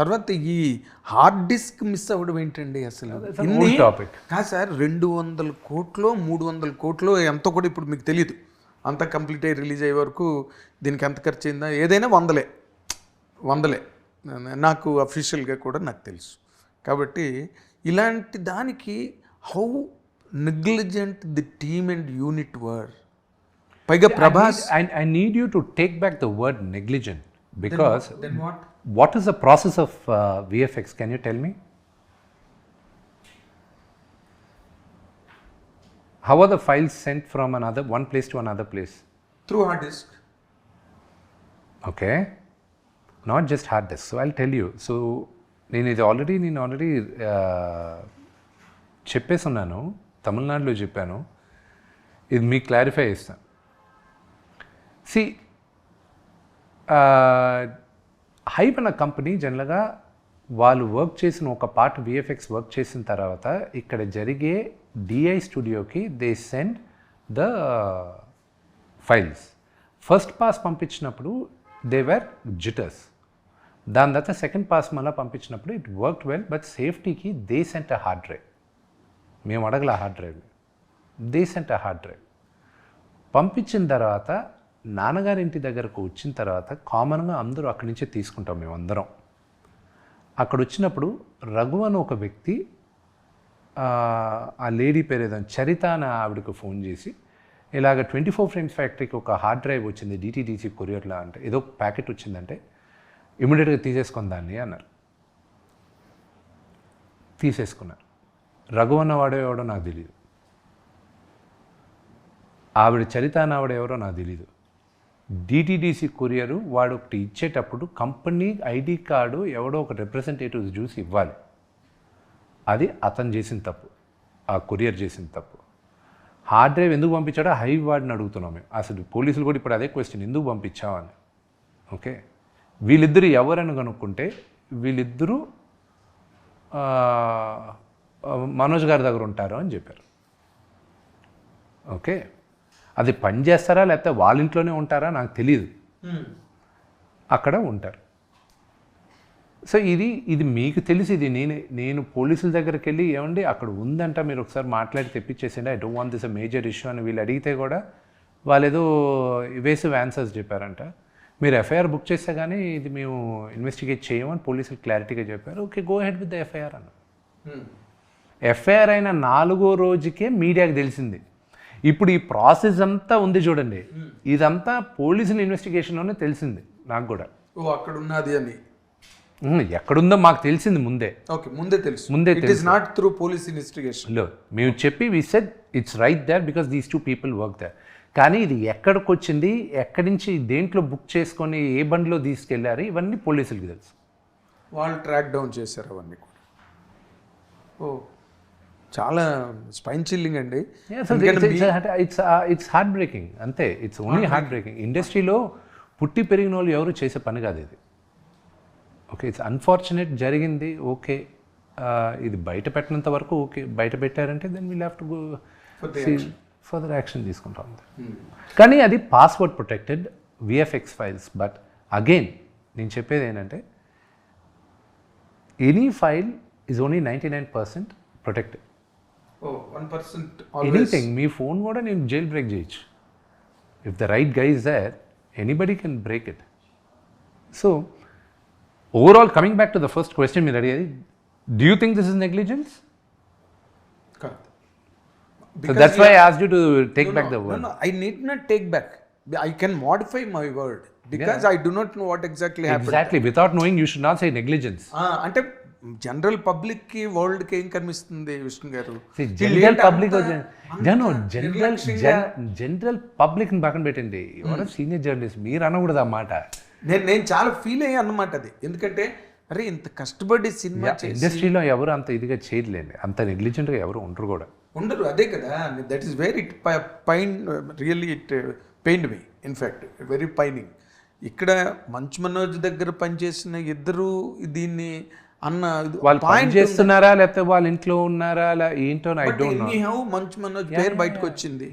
తర్వాత ఈ hard disk miss అవ్వడం ఏంటండి అసలు? టాపిక్ కాదు సార్, 200 కోట్లు 300 కోట్లు ఎంతో కూడా ఇప్పుడు మీకు తెలియదు. అంతా కంప్లీట్ అయ్యి రిలీజ్ అయ్యే వరకు దీనికి ఎంత ఖర్చు అయిందా, ఏదైనా వందలే నాకు అఫీషియల్గా కూడా నాకు తెలుసు. కాబట్టి ఇలాంటి దానికి how negligent the team and unit were. పైగా Prabhas, I need you to take back the word negligent because then what? what is the process of VFX? Can you tell me? How are the files sent from one place to another place? Through hard disk. Okay, not just hard disk. So I'll tell you. So నేను already చెప్పేస్తున్నాను, తమిళనాడులో చెప్పాను, ఇది మీకు clarify చేస్తాను. C hype అన్న company జనరల్గా వాళ్ళు వర్క్ చేసిన ఒక పార్ట్ విఎఫ్ఎక్స్ వర్క్ చేసిన తర్వాత ఇక్కడ జరిగే డిఐ స్టూడియోకి they send the files. First pass పంపించినప్పుడు దే వర్ జిటర్స్. దాని తర్వాత సెకండ్ పాస్ మళ్ళీ పంపించినప్పుడు ఇట్ వర్క్డ్ వెల్, బట్ సేఫ్టీకి they sent a hard drive. మేము అడగల hard drive, they sent a hard drive. పంపించిన తర్వాత నాన్నగారి ఇంటి దగ్గరకు వచ్చిన తర్వాత కామన్గా అందరూ అక్కడి నుంచే తీసుకుంటాం మేము అందరం. అక్కడ వచ్చినప్పుడు రఘు అని ఒక వ్యక్తి, ఆ లేడీ పేరు ఏదో చరిత అని ఆవిడకు ఫోన్ చేసి ఇలాగ 24 ఫ్రేమ్స్ ఫ్యాక్టరీకి ఒక హార్డ్ డ్రైవ్ వచ్చింది డిటీడీసీ కొరియర్లా, అంటే ఏదో ప్యాకెట్ వచ్చిందంటే ఇమీడియట్గా తీసేసుకొని దాన్ని అన్నారు. తీసేసుకున్నారు. రఘు అన్నవాడో ఎవడో నాకు తెలియదు, ఆవిడ చరిత అన్నవాడు ఎవరో నాకు తెలీదు. డిటీడీసీ కొరియరు వాడు ఒకటి ఇచ్చేటప్పుడు కంపెనీ ఐడి కార్డు ఎవడో ఒక రిప్రజెంటేటివ్ చూసి ఇవ్వాలి. అది అతను చేసిన తప్పు, ఆ కొరియర్ చేసిన తప్పు. హార్డ్ డ్రైవ్ ఎందుకు పంపించాడో హైవ్ వాడిని అడుగుతున్నాం మేము. అసలు పోలీసులు కూడా ఇప్పుడు అదే క్వశ్చన్, ఎందుకు పంపించామని. ఓకే, వీళ్ళిద్దరు ఎవరని కనుక్కుంటే వీళ్ళిద్దరూ మనోజ్ గారి దగ్గర ఉంటారు అని చెప్పారు. ఓకే, అది పని చేస్తారా లేకపోతే వాళ్ళ ఇంట్లోనే ఉంటారా నాకు తెలియదు, అక్కడ ఉంటారు. సో ఇది మీకు తెలిసి, ఇది నేను పోలీసుల దగ్గరికి వెళ్ళి ఏమండి అక్కడ ఉందంట మీరు ఒకసారి మాట్లాడి తెప్పించేసిండి, I don't want this a major issue అని వీళ్ళు అడిగితే కూడా వాళ్ళు ఏదో ఇవేసివ్ ఆన్సర్స్ చెప్పారంట. మీరు ఎఫ్ఐఆర్ బుక్ చేస్తే కానీ ఇది మేము ఇన్వెస్టిగేట్ చేయమని పోలీసులు క్లారిటీగా చెప్పారు. Okay, go head with the FIR అన్న. ఎఫ్ఐఆర్ అయిన 4వ రోజుకే మీడియాకి తెలిసింది. ఇప్పుడు ఈ ప్రాసెస్ అంతా ఉంది చూడండి, ఇదంతా పోలీసుల ఇన్వెస్టిగేషన్లోనే తెలిసింది నాకు కూడా. అక్కడ ఉన్నది అని ఎక్కడుందో మాకు తెలిసింది ముందే. ఓకే, ముందే తెలుసు. It is not through police investigation. లో మేము చెప్పి we said it's right there because these 2 people work there. కానీ ఇది ఎక్కడికి వచ్చింది, ఎక్కడి నుంచి దేంట్లో బుక్ చేసుకొని ఏ బండిలో తీసుకెళ్లారు, ఇవన్నీ పోలీసులకి తెలుసు. వాళ్ళు ట్రాక్ డౌన్ చేశారు అవన్నీ కూడా. ఓ, చాలా స్పైన్ చిల్లింగ్ అండి. ఇట్స్ హార్ట్ బ్రేకింగ్, అంతే. It's only heart breaking. ఇండస్ట్రీలో పుట్టి పెరిగిన వాళ్ళు ఎవరు చేసే పని కాదు ఇది. ఓకే, ఇట్స్ అన్ఫార్చునేట్ జరిగింది. ఓకే, ఇది బయట పెట్టినంత వరకు ఓకే, బయట పెట్టారంటే then will have to go further action తీసుకుంటాం. కానీ అది password protected VFX files. But again నేను చెప్పేది ఏంటంటే any file is only 99% protected. Anything, మీ ఫోన్ కూడా నేను జైల్ బ్రేక్ చేయొచ్చు. If the right guy is there, anybody can break it. So overall coming back to the first question మీరు అడిగేది, do you think this is negligence? So that's why I asked you to take back the word. No, I need not take back. I can modify my word because I do not know what exactly happened. Exactly. Without knowing, you should not say negligence. అంటే general public కి world కి ఏం కనిపిస్తుంది విష్ణు గారు? General public general public ని పక్కన పెట్టండి. ఎవరో సీనియర్ జర్నలిస్ట్, మీరు అనకూడదు ఆ మాట. నేను చాలా ఫీల్ అయ్యా అన్నమాట అది. ఎందుకంటే అరే ఇంత కష్టపడి సినిమా ఇండస్ట్రీలో ఎవరు అంత ఇదిగా చేయలేండి, అంత నెగ్లిజెంట్గా ఎవరు ఉండరు. అదే కదా, that is very it really it pained me in fact, very pining. ఇక్కడ మంచు మనోజ్ దగ్గర పనిచేసిన ఇద్దరు దీన్ని అన్న వాళ్ళు పని చేస్తున్నారా లేకపోతే వాళ్ళ ఇంట్లో ఉన్నారా ఏంటో ఐ డోంట్ నో. మంచి మనోజ్ పేరు బయటకు వచ్చింది.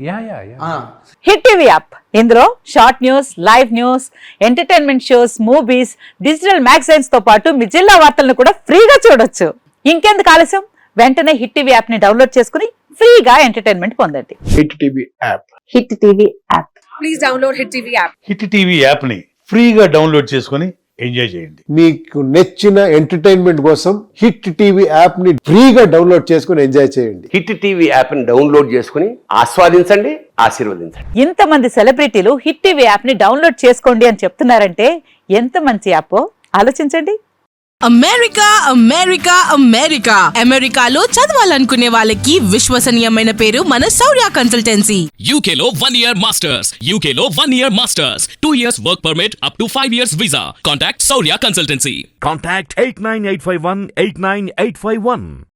హిట్ టీవీ యాప్, ఇందులో short news, live news, entertainment shows, movies, digital magazines తో పాటు మీ జిల్లా వార్తలను కూడా ఫ్రీగా చూడొచ్చు. ఇంకెందుకు ఆలస్యం, వెంటనే హిట్ టీవీ యాప్ ని డౌన్లోడ్ చేసుకుని ఫ్రీగా ఎంటర్టైన్మెంట్ పొందండి. Hit TV app. Hit TV app. Please download hit TV app. Hit TV యాప్ని ఫ్రీగా డౌన్లోడ్ చేసుకొని ఎంజాయ్ చేయండి. మీకు నచ్చిన ఎంటర్టైన్మెంట్ కోసం హిట్ టీవీ యాప్ ని ఫ్రీగా డౌన్లోడ్ చేసుకుని ఎంజాయ్ చేయండి. హిట్ టీవీ యాప్ ని డౌన్లోడ్ చేసుకుని ఆస్వాదించండి, ఆశీర్వదించండి. ఇంతమంది సెలబ్రిటీలు హిట్ టీవీ యాప్ ని డౌన్లోడ్ చేసుకోండి అని చెప్తున్నారంటే ఎంత మంచి యాప్ ఆలోచించండి. అమెరికా అమెరికా అమెరికా అమెరికాలో చదవాలనుకునే వాళ్ళకి విశ్వసనీయమైన పేరు మన శౌర్య కన్సల్టెన్సీ. UK లో 1 year masters. UK లో 1 year masters. 2 years work permit up to 5 years visa. Contact Saurya Consultancy. Contact 89851 89851.